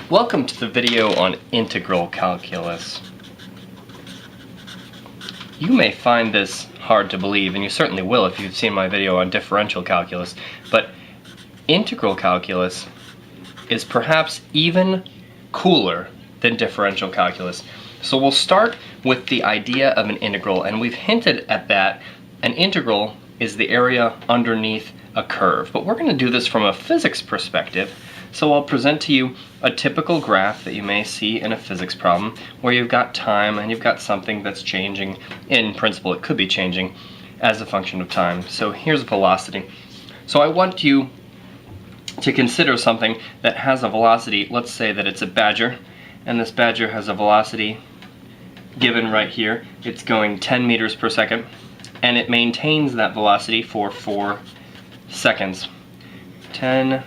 Welcome to the video on integral calculus. You may find this hard to believe, and you certainly will if you've seen my video on differential calculus, but integral calculus is perhaps even cooler than differential calculus. So we'll start with the idea of an integral, and we've hinted at that. An integral is the area underneath a curve, but we're going to do this from a physics perspective. So I'll present to you a typical graph that you may see in a physics problem where you've got time and you've got something that's changing. In principle, it could be changing as a function of time. So here's velocity. So I want you to consider something that has a velocity. Let's say that it's a badger, and this badger has a velocity given right here. It's going 10 meters per second, and it maintains that velocity for 4 seconds. 10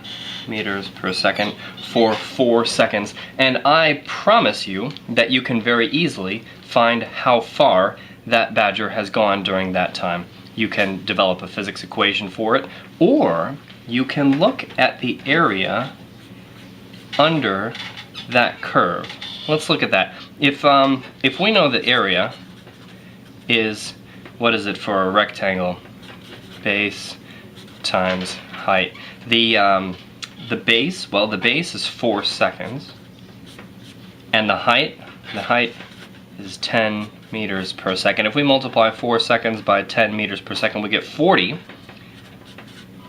meters per second for 4 seconds. And I promise you that you can very easily find how far that badger has gone during that time. You can develop a physics equation for it, or you can look at the area under that curve. Let's look at that. If we know the area is, what is it for a rectangle? Base times height. The base, well, the base is 4 seconds, and the height is 10 meters per second. If we multiply 4 seconds by 10 meters per second, we get 40.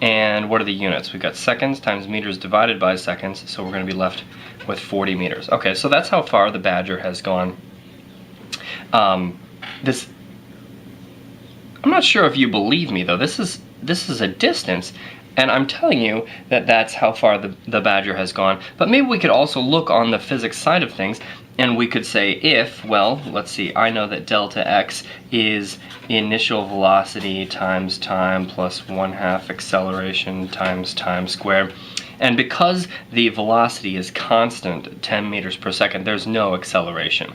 And what are the units? We've got seconds times meters divided by seconds, so we're going to be left with 40 meters. Okay, so that's how far the badger has gone. I'm not sure if you believe me, though. This is a distance, and I'm telling you that that's how far the badger has gone. But maybe we could also look on the physics side of things, and we could say if, well, let's see, I know that delta x is initial velocity times time plus 1/2 acceleration times time squared. And because the velocity is constant, 10 meters per second, there's no acceleration.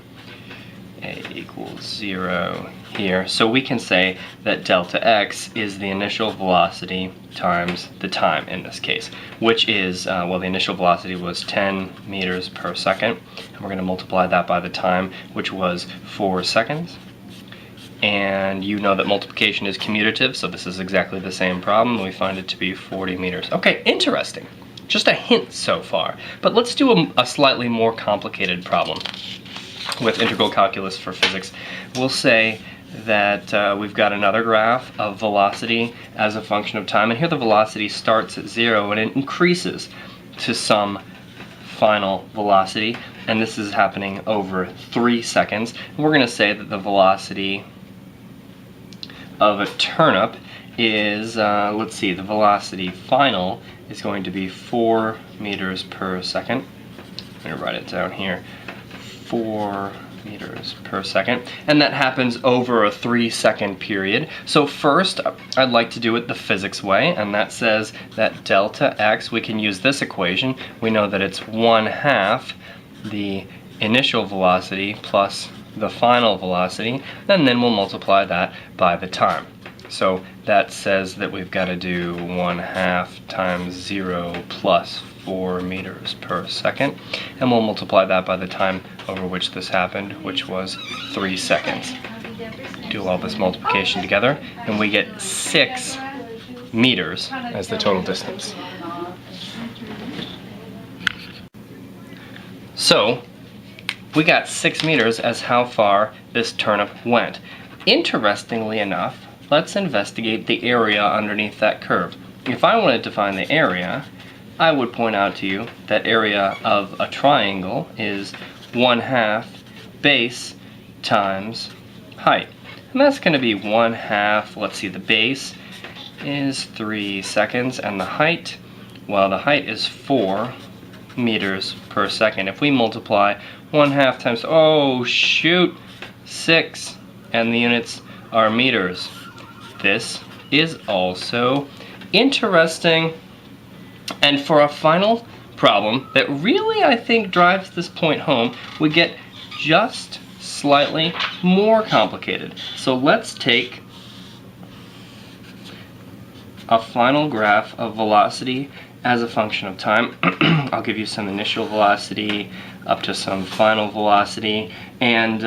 A equals 0 here. So we can say that delta x is the initial velocity times the time in this case, which is, well, the initial velocity was 10 meters per second, and we're going to multiply that by the time, which was 4 seconds. And you know that multiplication is commutative, so this is exactly the same problem. We find it to be 40 meters. Okay, interesting. Just a hint so far. But let's do a slightly more complicated problem with integral calculus for physics. We'll say that we've got another graph of velocity as a function of time, and here the velocity starts at 0 and it increases to some final velocity, and this is happening over 3 seconds. And we're going to say that the velocity of a turnip is, let's see, the velocity final is going to be 4 meters per second. I'm going to write it down here. 4 meters per second, and that happens over a 3-second period. So first, I'd like to do it the physics way, and that says that delta x, we can use this equation. We know that it's 1/2 the initial velocity plus the final velocity, and then we'll multiply that by the time. So that says that we've got to do 1/2 times 0 plus 4 meters per second, and we'll multiply that by the time over which this happened, which was 3 seconds. Do all this multiplication together, and we get 6 meters as the total distance. So we got 6 meters as how far this turnip went. Interestingly enough, let's investigate the area underneath that curve. If I wanted to find the area, I would point out to you that area of a triangle is 1/2 base times height. And that's going to be 1/2, let's see, the base is 3 seconds, and the height, well, the height is 4 meters per second. If we multiply 1/2 times, oh shoot, 6, and the units are meters. This is also interesting. And for a final problem that really, I think, drives this point home, we get just slightly more complicated. So let's take a final graph of velocity as a function of time. I'll give you some initial velocity up to some final velocity, and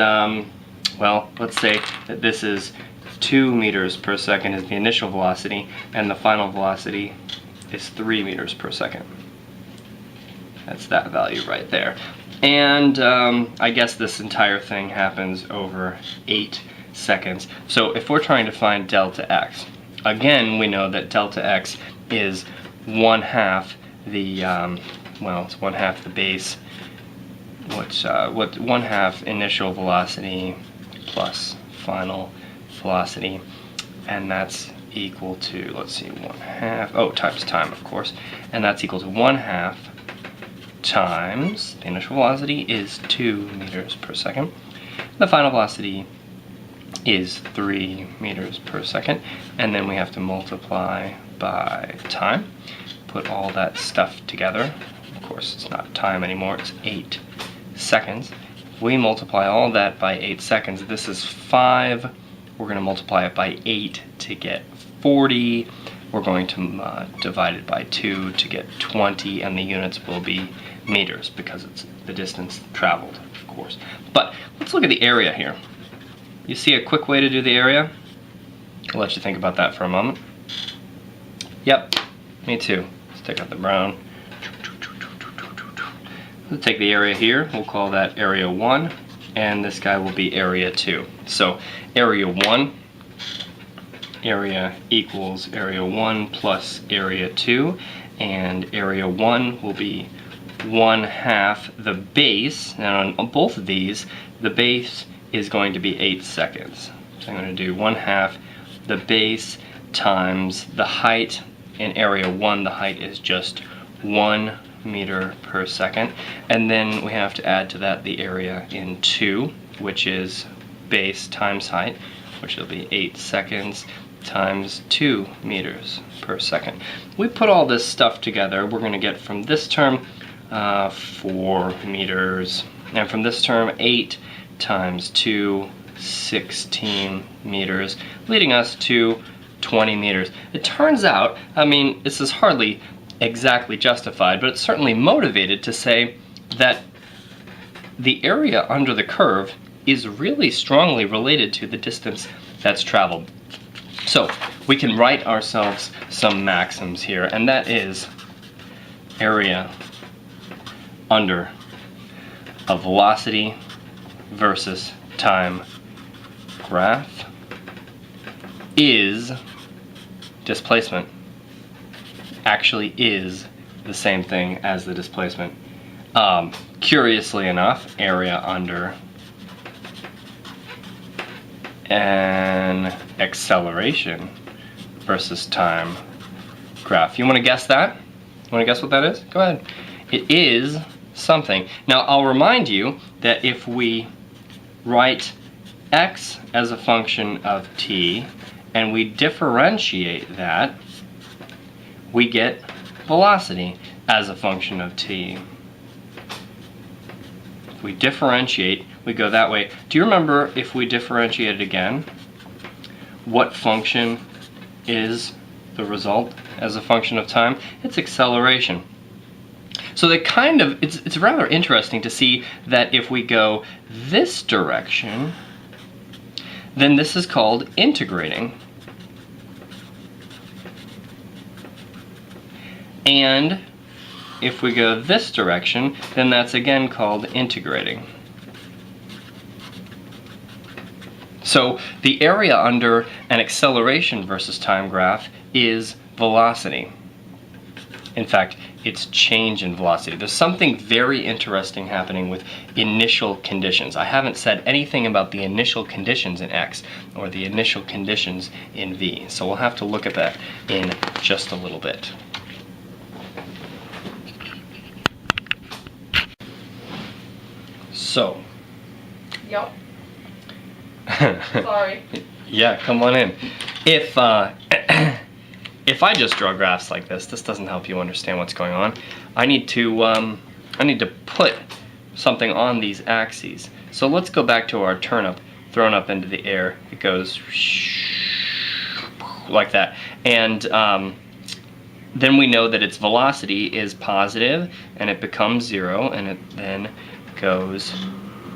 well, let's say that this is 2 meters per second is the initial velocity, and the final velocity is 3 meters per second. That's that value right there. And I guess this entire thing happens over 8 seconds. So if we're trying to find delta x, again, we know that delta x is 1/2 the, well, it's 1/2 the base, what 1/2 initial velocity plus final velocity, and that's equal to, let's see, 1/2, oh, times time, of course, and that's equal to 1/2 times the initial velocity is 2 meters per second. The final velocity is 3 meters per second, and then we have to multiply by time. Put all that stuff together. Of course, it's not time anymore, it's 8 seconds. If we multiply all that by 8 seconds, this is 5. We're going to multiply it by 8 to get 40. We're going to divide it by 2 to get 20, and the units will be meters because it's the distance traveled, of course. But let's look at the area here. You see a quick way to do the area? I'll let you think about that for a moment. Yep, me too. Let's take out the brown. Let's take the area here. We'll call that area 1, and this guy will be area 2. So area 1, area equals area 1 plus area 2, and area 1 will be 1/2 the base. Now on both of these, the base is going to be 8 seconds. So I'm going to do 1/2 the base times the height. In area 1, the height is just 1 meter per second. And then we have to add to that the area in 2, which is base times height, which will be 8 seconds times 2 meters per second. We put all this stuff together, we're going to get from this term 4 meters, and from this term 8 times 2, 16 meters, leading us to 20 meters. It turns out, I mean, this is hardly exactly justified, but it's certainly motivated to say that the area under the curve is really strongly related to the distance that's traveled. So we can write ourselves some maxims here, and that is area under a velocity versus time graph is displacement. Actually is the same thing as the displacement. Curiously enough, area under an acceleration versus time graph. You want to guess that? You want to guess what that is? Go ahead. It is something. Now I'll remind you that if we write x as a function of t and we differentiate that, we get velocity as a function of t. If we differentiate, we go that way. Do you remember, if we differentiate it again, what function is the result as a function of time? It's acceleration. So that kind of, it's rather interesting to see that if we go this direction, then this is called integrating. And if we go this direction, then that's again called integrating. So the area under an acceleration versus time graph is velocity. In fact, it's change in velocity. There's something very interesting happening with initial conditions. I haven't said anything about the initial conditions in x or the initial conditions in v, so we'll have to look at that in just a little bit. So. Yep. Sorry. Yeah, come on in. If I just draw graphs like this doesn't help you understand what's going on. I need to put something on these axes. So let's go back to our turnip thrown up into the air. It goes like that. And then we know that its velocity is positive, and it becomes 0, and it then goes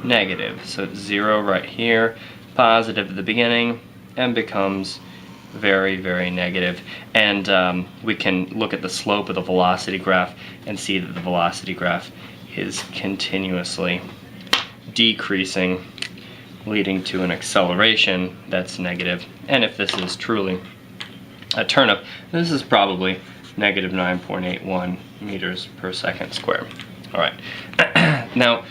negative. So it's 0 right here, positive at the beginning, and becomes very, very negative. And we can look at the slope of the velocity graph and see that the velocity graph is continuously decreasing, leading to an acceleration that's negative. And if this is truly a turnip, this is probably negative 9.81 meters per second squared. All right. Now,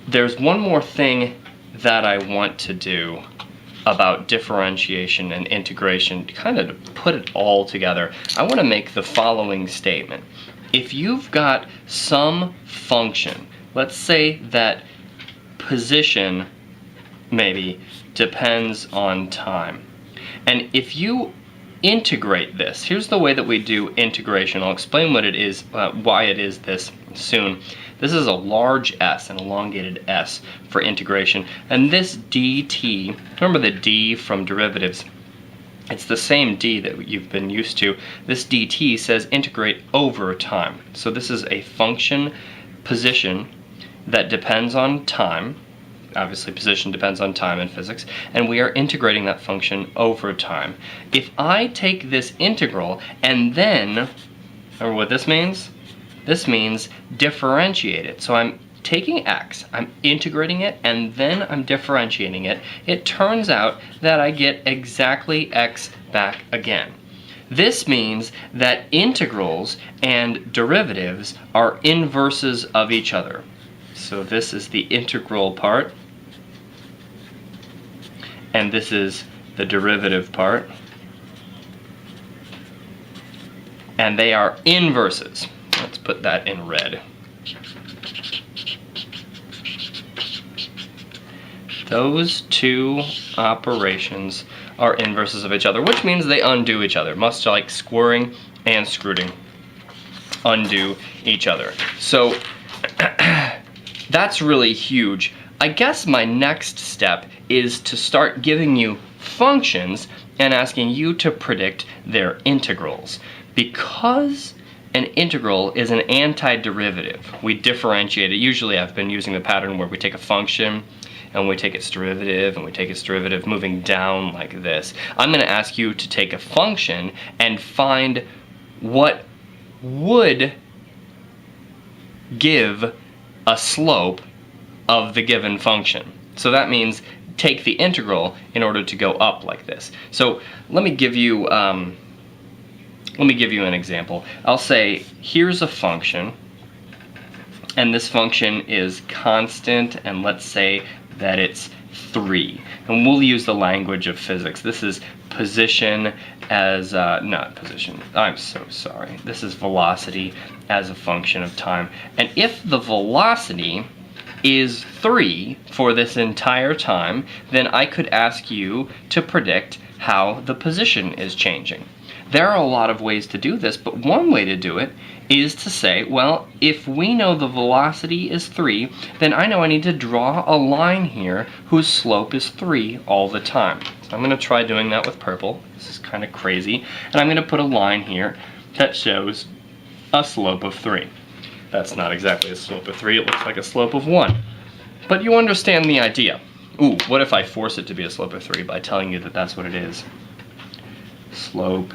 there's one more thing that I want to do about differentiation and integration, kind of to put it all together. I want to make the following statement. If you've got some function, let's say that position maybe depends on time, and if you integrate this, here's the way that we do integration. I'll explain what it is, why it is this soon. This is a large S, an elongated S for integration. And this dt, remember the d from derivatives, it's the same d that you've been used to. This dt says integrate over time. So this is a function position that depends on time. Obviously, position depends on time in physics, and we are integrating that function over time. If I take this integral and then, remember what this means? This means differentiate it. So I'm taking x, I'm integrating it, and then I'm differentiating it. It turns out that I get exactly x back again. This means that integrals and derivatives are inverses of each other. So this is the integral part, and this is the derivative part, and they are inverses. Let's put that in red. Those two operations are inverses of each other, which means they undo each other, much like squaring and screwing undo each other. So that's really huge. I guess my next step is to start giving you functions and asking you to predict their integrals. Because an integral is an antiderivative, we differentiate it. Usually I've been using the pattern where we take a function and we take its derivative and we take its derivative moving down like this. I'm going to ask you to take a function and find what would give a slope of the given function. So that means take the integral in order to go up like this. So let me give you an example. I'll say here's a function, and this function is constant, and let's say that it's 3. And we'll use the language of physics. This is position as, not position, I'm so sorry. This is velocity as a function of time. And if the velocity is 3 for this entire time, then I could ask you to predict how the position is changing. There are a lot of ways to do this, but one way to do it is to say, well, if we know the velocity is 3, then I know I need to draw a line here whose slope is 3 all the time. So I'm going to try doing that with purple. This is kind of crazy. And I'm going to put a line here that shows a slope of 3. That's not exactly a slope of 3, it looks like a slope of 1. But you understand the idea. Ooh, what if I force it to be a slope of 3 by telling you that that's what it is? Slope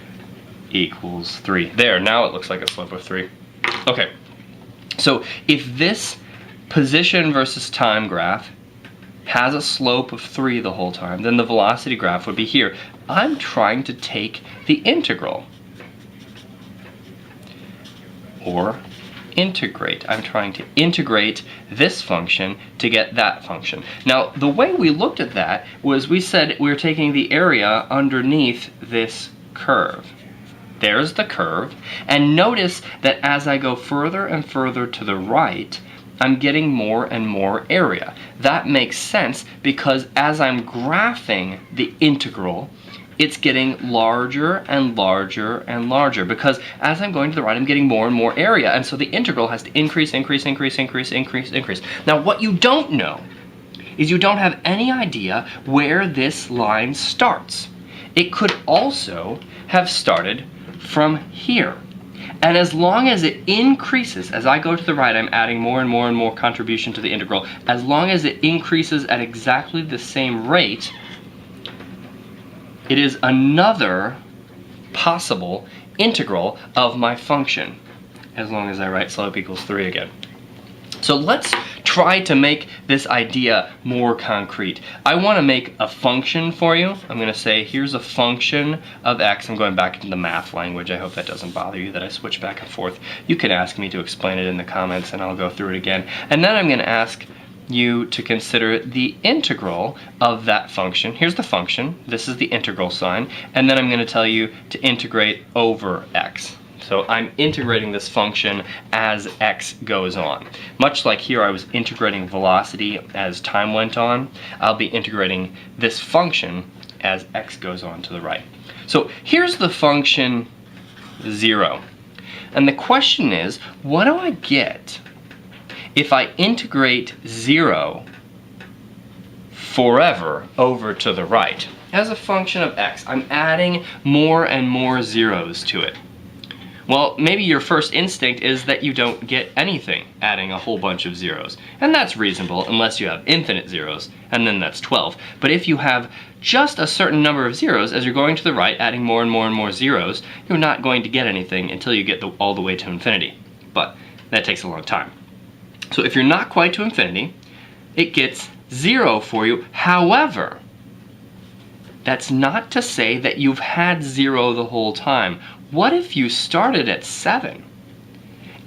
equals 3. There, now it looks like a slope of 3. Okay, so if this position versus time graph has a slope of 3 the whole time, then the velocity graph would be here. I'm trying to take the integral. Or integrate. I'm trying to integrate this function to get that function. Now, the way we looked at that was we said we were taking the area underneath this curve. There's the curve, and notice that as I go further and further to the right, I'm getting more and more area. That makes sense because as I'm graphing the integral, it's getting larger and larger and larger, because as I'm going to the right, I'm getting more and more area, and so the integral has to increase, increase, increase, increase, increase, increase. Now, what you don't know is you don't have any idea where this line starts. It could also have started from here. And as long as it increases, as I go to the right, I'm adding more and more and more contribution to the integral. As long as it increases at exactly the same rate, it is another possible integral of my function, as long as I write slope equals 3 again. So let's try to make this idea more concrete. I want to make a function for you. I'm going to say here's a function of x. I'm going back into the math language. I hope that doesn't bother you that I switch back and forth. You can ask me to explain it in the comments and I'll go through it again. And then I'm going to ask you to consider the integral of that function. Here's the function. This is the integral sign. And then I'm going to tell you to integrate over x. So I'm integrating this function as x goes on. Much like here I was integrating velocity as time went on, I'll be integrating this function as x goes on to the right. So here's the function 0. And the question is, what do I get if I integrate 0 forever over to the right? As a function of x, I'm adding more and more zeros to it. Well, maybe your first instinct is that you don't get anything adding a whole bunch of zeros. And that's reasonable unless you have infinite zeros, and then that's 12. But if you have just a certain number of zeros, as you're going to the right, adding more and more and more zeros, you're not going to get anything until you get all the way to infinity. But that takes a long time. So if you're not quite to infinity, it gets 0 for you. However, that's not to say that you've had 0 the whole time. What if you started at 7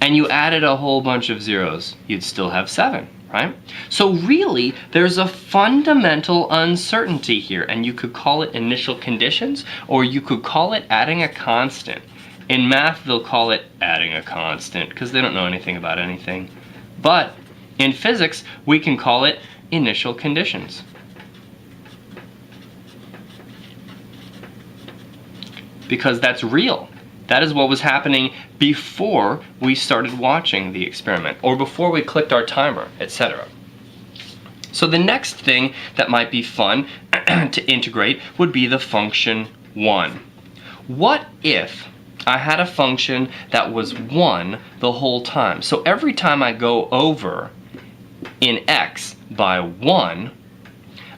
and you added a whole bunch of zeros? You'd still have 7, right? So really, there's a fundamental uncertainty here, and you could call it initial conditions, or you could call it adding a constant. In math, they'll call it adding a constant because they don't know anything about anything. But in physics, we can call it initial conditions. Because that's real. That is what was happening before we started watching the experiment, or before we clicked our timer, etc. So the next thing that might be fun to integrate would be the function 1. What if I had a function that was 1 the whole time? So every time I go over in x by 1,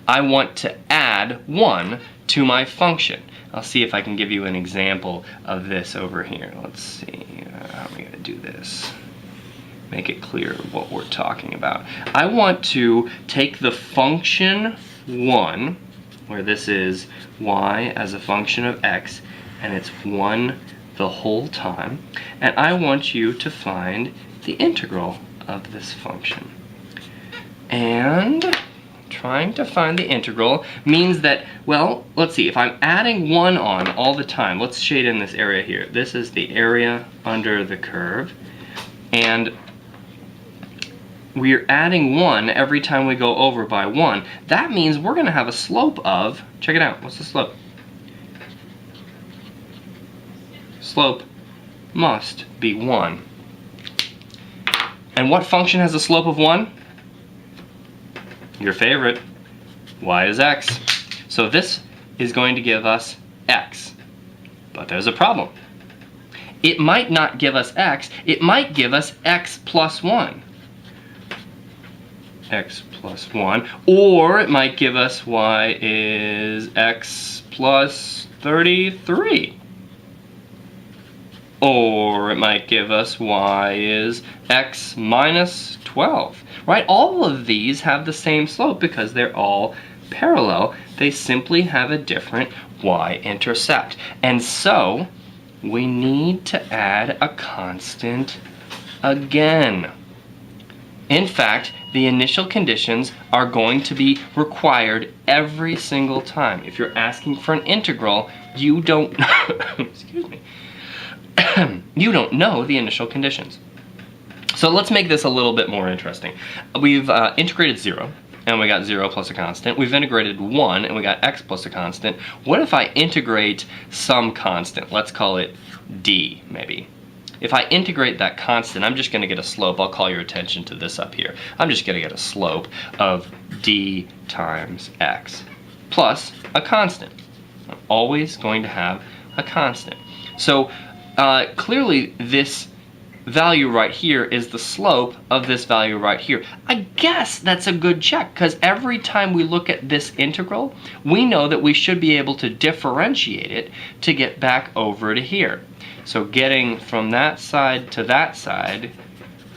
I want to add 1 to my function. I'll see if I can give you an example of this over here. Let's see, how am I going to do this? Make it clear what we're talking about. I want to take the function 1, where this is y as a function of x, and it's 1 the whole time, and I want you to find the integral of this function. And trying to find the integral means that, well, let's see, if I'm adding 1 on all the time, let's shade in this area here. This is the area under the curve, and we're adding 1 every time we go over by 1. That means we're going to have a slope of, check it out, what's the slope? Slope must be 1. And what function has a slope of 1? Your favorite, y is x. So this is going to give us x. But there's a problem. It might not give us x, it might give us x plus 1. X plus 1. Or it might give us y is x plus 33. Or it might give us y is x minus 12. Right? All of these have the same slope because they're all parallel. They simply have a different y-intercept. And so we need to add a constant again. In fact, the initial conditions are going to be required every single time. If you're asking for an integral, you don't excuse me. You don't know the initial conditions. So let's make this a little bit more interesting. We've integrated 0, and we got 0 plus a constant. We've integrated 1, and we got x plus a constant. What if I integrate some constant? Let's call it d, maybe. If I integrate that constant, I'm just going to get a slope. I'll call your attention to this up here. I'm just going to get a slope of d times x plus a constant. I'm always going to have a constant. So clearly this value right here is the slope of this value right here. I guess that's a good check, because every time we look at this integral, we know that we should be able to differentiate it to get back over to here. So getting from that side to that side,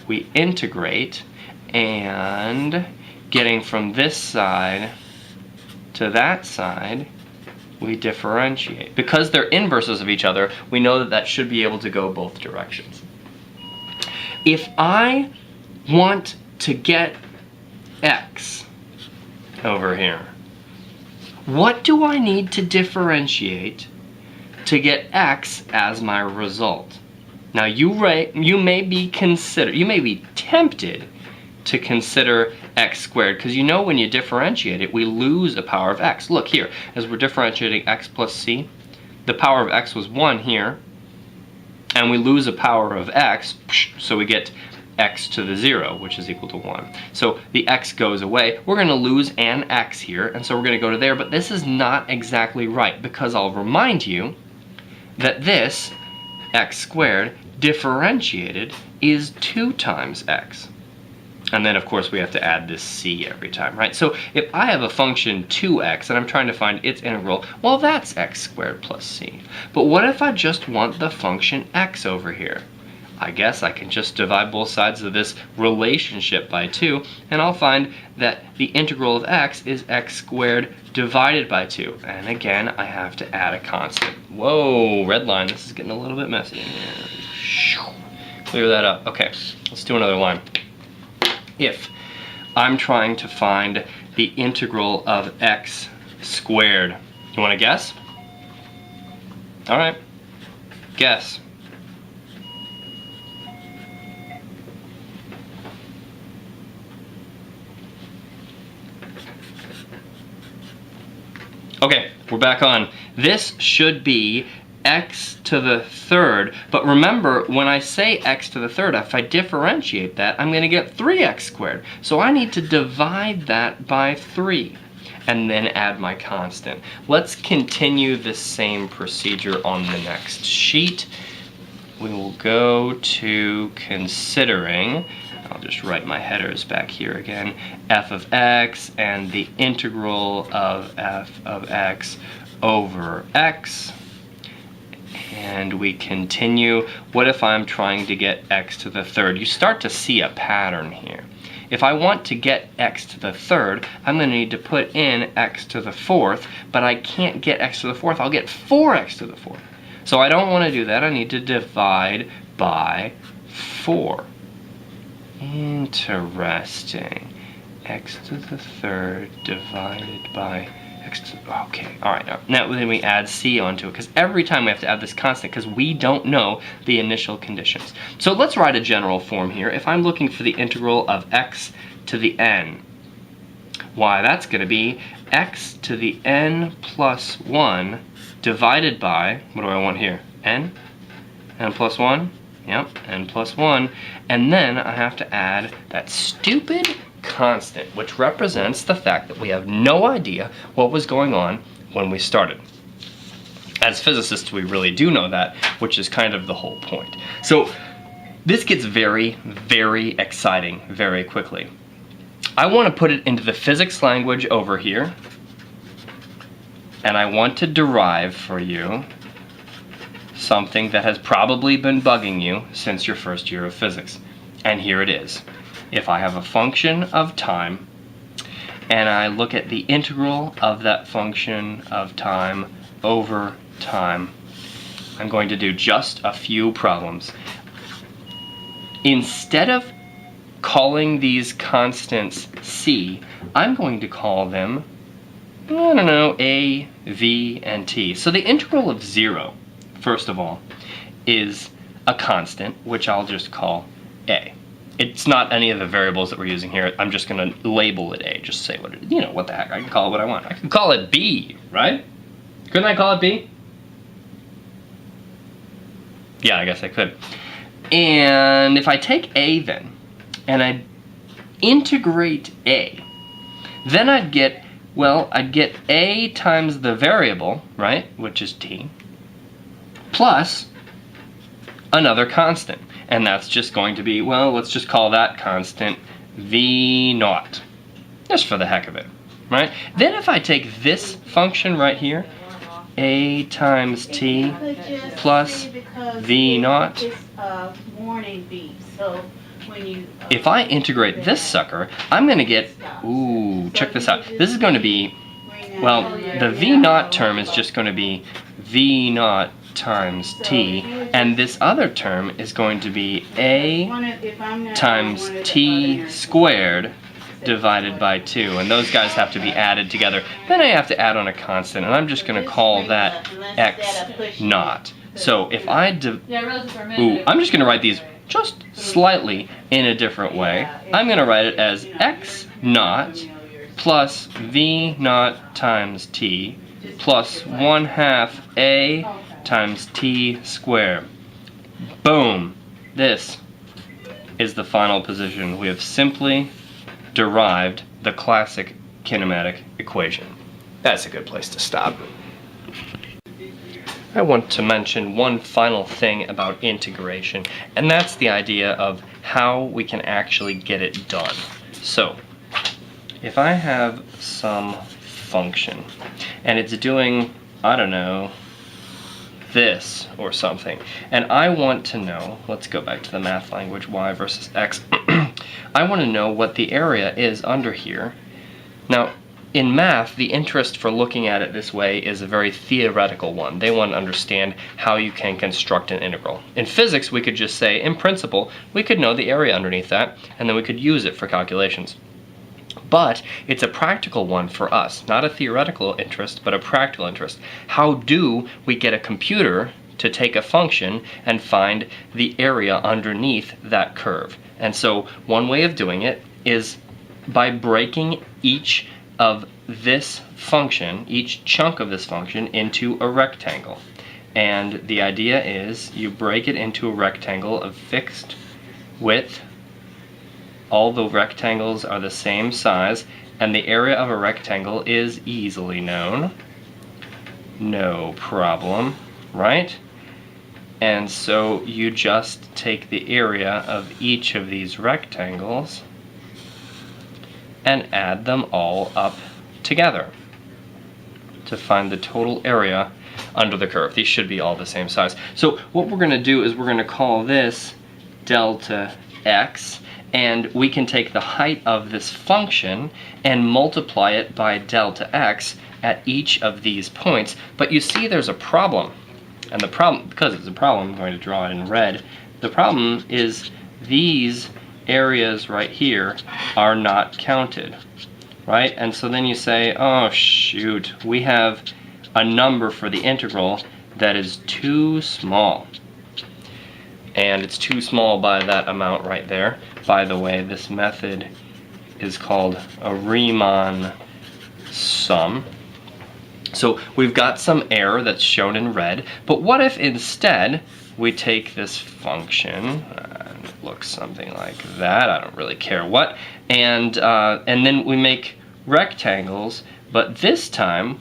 we integrate, and getting from this side to that side, we differentiate. Because they're inverses of each other, we know that that should be able to go both directions. If I want to get x over here, what do I need to differentiate to get x as my result? Now you may be tempted to consider x squared, because you know when you differentiate it, we lose a power of x. Look here, as we're differentiating x plus c, the power of x was 1 here, and we lose a power of x, so we get x to the 0, which is equal to 1. So the x goes away. We're going to lose an x here, and so we're going to go to there, but this is not exactly right, because I'll remind you that this x squared differentiated is 2 times x. And then, of course, we have to add this c every time, right? So if I have a function 2x and I'm trying to find its integral, well, that's x squared plus c. But what if I just want the function x over here? I guess I can just divide both sides of this relationship by 2, and I'll find that the integral of x is x squared divided by 2. And again, I have to add a constant. Whoa, red line, this is getting a little bit messy in here. Clear that up. Okay, let's do another line. If I'm trying to find the integral of x squared, you want to guess? All right, guess. Okay, we're back on. This should be x to the third, but remember, when I say x to the third, if I differentiate that, I'm going to get 3x squared. So I need to divide that by 3 and then add my constant. Let's continue the same procedure on the next sheet. We will go to considering, I'll just write my headers back here again, f of x and the integral of f of x over x. And we continue. What if I'm trying to get x to the third? You start to see a pattern here. If I want to get x to the third, I'm going to need to put in x to the fourth, but I can't get x to the fourth. I'll get 4x to the fourth. So I don't want to do that. I need to divide by 4. Interesting. X to the third divided by x to, okay, all right. Now then we add c onto it, because every time we have to add this constant, because we don't know the initial conditions. So let's write a general form here. If I'm looking for the integral of x to the n, why, that's going to be x to the n plus 1 divided by, what do I want here? N plus 1? Yep, n plus 1. And then I have to add that stupid constant, which represents the fact that we have no idea what was going on when we started. As physicists, we really do know that, which is kind of the whole point. So this gets very, very exciting very quickly. I want to put it into the physics language over here, and I want to derive for you something that has probably been bugging you since your first year of physics. And here it is. If I have a function of time, and I look at the integral of that function of time over time, I'm going to do just a few problems. Instead of calling these constants c, I'm going to call them, I don't know, a, v, and t. So the integral of 0, first of all, is a constant, which I'll just call a. It's not any of the variables that we're using here. I'm just going to label it a, just say what it is. You know, what the heck, I can call it what I want. I can call it b, right? Couldn't I call it b? Yeah, I guess I could. And if I take a then, and I integrate a, then I'd get, well, I'd get a times the variable, right, which is t, plus another constant. And that's just going to be, well, let's just call that constant v naught, just for the heck of it, right? Then if I take this function right here, a times t plus v naught, if I integrate this sucker, I'm going to get, ooh, check this out. This is going to be, well, the v naught term is just going to be v naught times t, and this other term is going to be a times t squared divided by 2, and those guys have to be added together. Then I have to add on a constant, and I'm just going to call that x naught. So if I I'm just going to write these just slightly in a different way. I'm going to write it as x naught plus v naught times t plus 1/2 a times t squared. Boom! This is the final position. We have simply derived the classic kinematic equation. That's a good place to stop. I want to mention one final thing about integration, and that's the idea of how we can actually get it done. So, if I have some function, and it's doing, I don't know, this or something, and I want to know, let's go back to the math language, y versus x. I want to know what the area is under here. Now, in math, the interest for looking at it this way is a very theoretical one. They want to understand how you can construct an integral. In physics, we could just say, in principle, we could know the area underneath that, and then we could use it for calculations. But it's a practical one for us, not a theoretical interest, but a practical interest. How do we get a computer to take a function and find the area underneath that curve? And so one way of doing it is by breaking each of this function, each chunk of this function, into a rectangle. And the idea is you break it into a rectangle of fixed width. All the rectangles are the same size, and the area of a rectangle is easily known. No problem, right? And so you just take the area of each of these rectangles and add them all up together to find the total area under the curve. These should be all the same size. So what we're going to do is we're going to call this delta x, and we can take the height of this function and multiply it by delta x at each of these points. But you see there's a problem. And the problem, because it's a problem, I'm going to draw it in red. The problem is these areas right here are not counted, right? And so then you say, oh shoot, we have a number for the integral that is too small. And it's too small by that amount right there. By the way, this method is called a Riemann sum. So we've got some error that's shown in red, but what if instead we take this function, and it looks something like that, I don't really care what, and then we make rectangles, but this time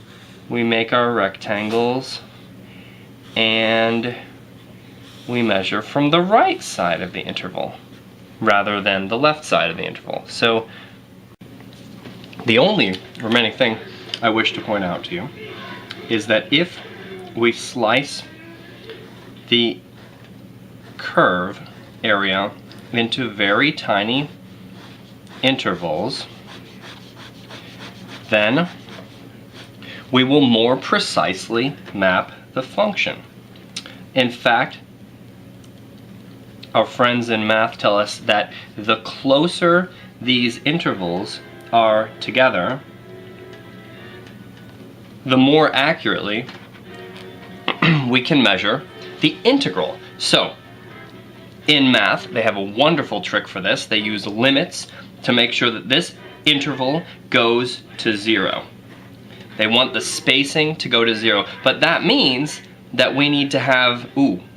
we make our rectangles and we measure from the right side of the interval rather than the left side of the interval. So the only remaining thing I wish to point out to you is that if we slice the curve area into very tiny intervals, then we will more precisely map the function. In fact, our friends in math tell us that the closer these intervals are together, the more accurately we can measure the integral. So, in math, they have a wonderful trick for this. They use limits to make sure that this interval goes to 0. They want the spacing to go to 0, but that means that we need to have,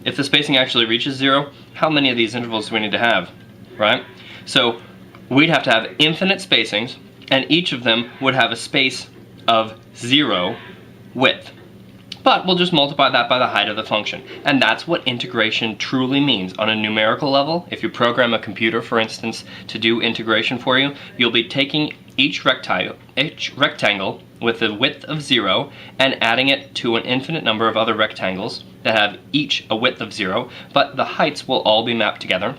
if the spacing actually reaches 0, how many of these intervals do we need to have, right? So we'd have to have infinite spacings, and each of them would have a space of 0 width. But we'll just multiply that by the height of the function. And that's what integration truly means. On a numerical level, if you program a computer, for instance, to do integration for you, you'll be taking each rectangle with a width of 0 and adding it to an infinite number of other rectangles that have each a width of 0, but the heights will all be mapped together.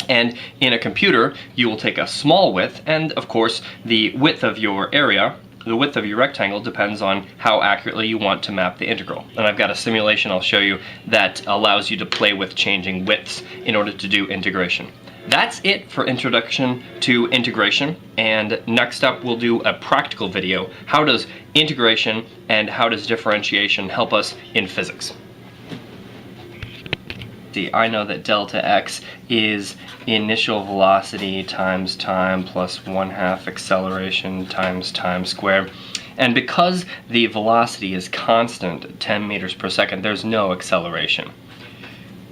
And in a computer, you will take a small width, and of course, the width of your area, the width of your rectangle, depends on how accurately you want to map the integral. And I've got a simulation I'll show you that allows you to play with changing widths in order to do integration. That's it for introduction to integration, and next up we'll do a practical video. How does integration and how does differentiation help us in physics? I know that delta x is initial velocity times time plus 1/2 acceleration times time squared. And because the velocity is constant at 10 meters per second, there's no acceleration.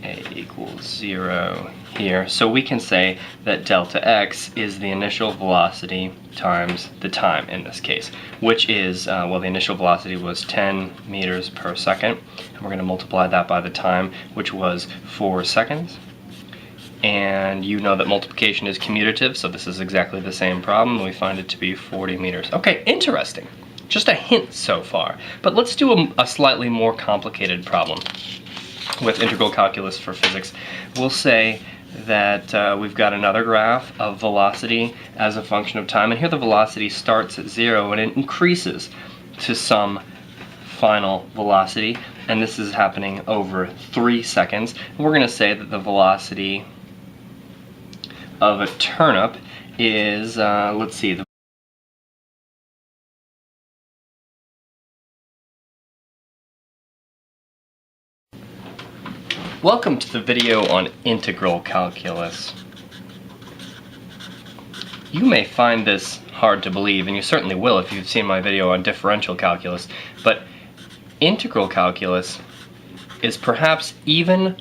A equals 0 here. So we can say that delta x is the initial velocity times the time in this case, which is, well, the initial velocity was 10 meters per second. And we're going to multiply that by the time, which was 4 seconds. And you know that multiplication is commutative, so this is exactly the same problem. We find it to be 40 meters. Okay, interesting. Just a hint so far. But let's do a slightly more complicated problem with integral calculus for physics. We'll say that we've got another graph of velocity as a function of time, and here the velocity starts at 0 and it increases to some final velocity, and this is happening over 3 seconds. And we're going to say that the velocity of a turnip is, let's see, Welcome to the video on integral calculus. You may find this hard to believe, and you certainly will if you've seen my video on differential calculus, but integral calculus is perhaps even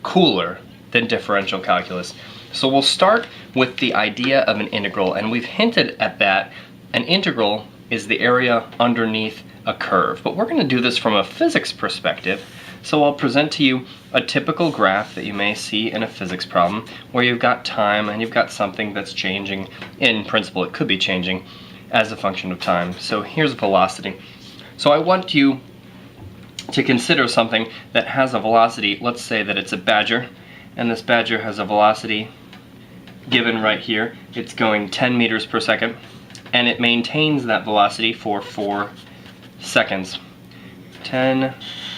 cooler than differential calculus. So we'll start with the idea of an integral, and we've hinted at that. An integral is the area underneath a curve, but we're going to do this from a physics perspective. So I'll present to you a typical graph that you may see in a physics problem where you've got time and you've got something that's changing. In principle, it could be changing as a function of time. So here's velocity. So I want you to consider something that has a velocity. Let's say that it's a badger, and this badger has a velocity given right here. It's going 10 meters per second, and it maintains that velocity for 4 seconds. 10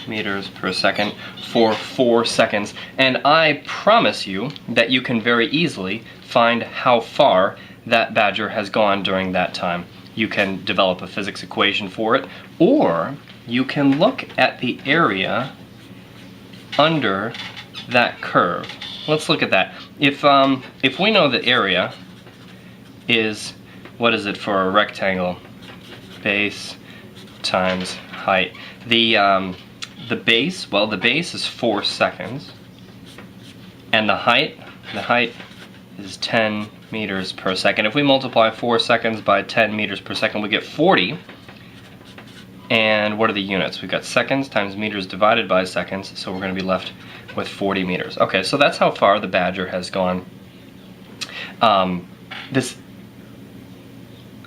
meters per second for 4 seconds, and I promise you that you can very easily find how far that badger has gone during that time. You can develop a physics equation for it, or you can look at the area under that curve. Let's look at that. If we know the area is, what is it for a rectangle? Base times height. The base, well, the base is 4 seconds, and the height is 10 meters per second. If we multiply 4 seconds by 10 meters per second, we get 40. And what are the units? We've got seconds times meters divided by seconds, so we're going to be left with 40 meters. Okay, so that's how far the badger has gone. I'm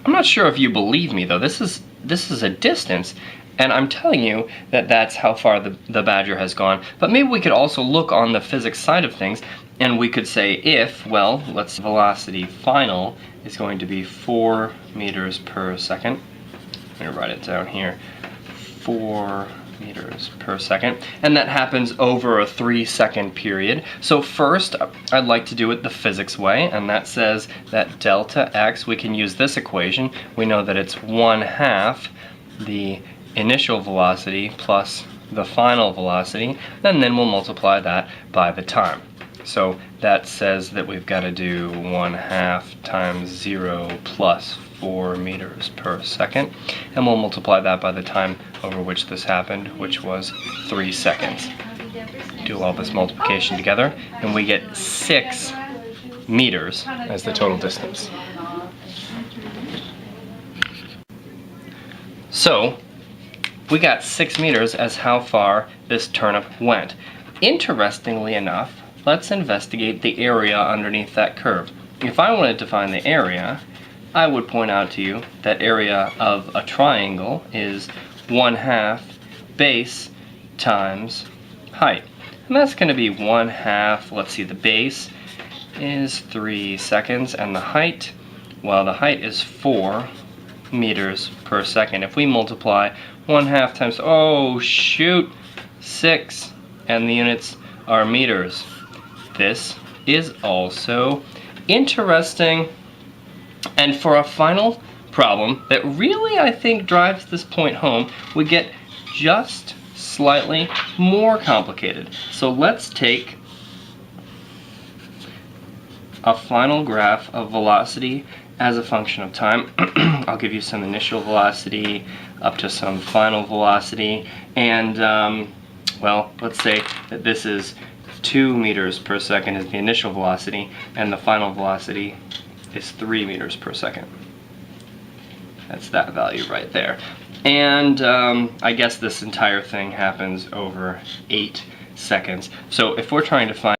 not sure if you believe me, though. This is a distance. And I'm telling you that that's how far the badger has gone. But maybe we could also look on the physics side of things, and we could say if, well, let's velocity final is going to be 4 meters per second. Let me write it down here. 4 meters per second. And that happens over a 3-second period. So first, I'd like to do it the physics way, and that says that delta x, we can use this equation. We know that it's 1/2 the initial velocity plus the final velocity, and then we'll multiply that by the time. So that says that we've got to do 1/2 times 0 plus 4 meters per second, and we'll multiply that by the time over which this happened, which was 3 seconds. Do all this multiplication together, and we get 6 meters as the total distance. So we got 6 meters as how far this turnip went. Interestingly enough, let's investigate the area underneath that curve. If I wanted to find the area, I would point out to you that area of a triangle is 1/2 base times height. And that's going to be 1/2, let's see, the base is 3 seconds, and the height, well, the height is 4 meters per second. If we multiply 1/2 times, oh shoot, 6, and the units are meters. This is also interesting. And for a final problem that really, I think, drives this point home, we get just slightly more complicated. So let's take a final graph of velocity as a function of time. I'll give you some initial velocity up to some final velocity, and well, let's say that this is 2 meters per second is the initial velocity, and the final velocity is 3 meters per second. That's that value right there. And I guess this entire thing happens over 8 seconds. So if we're trying to find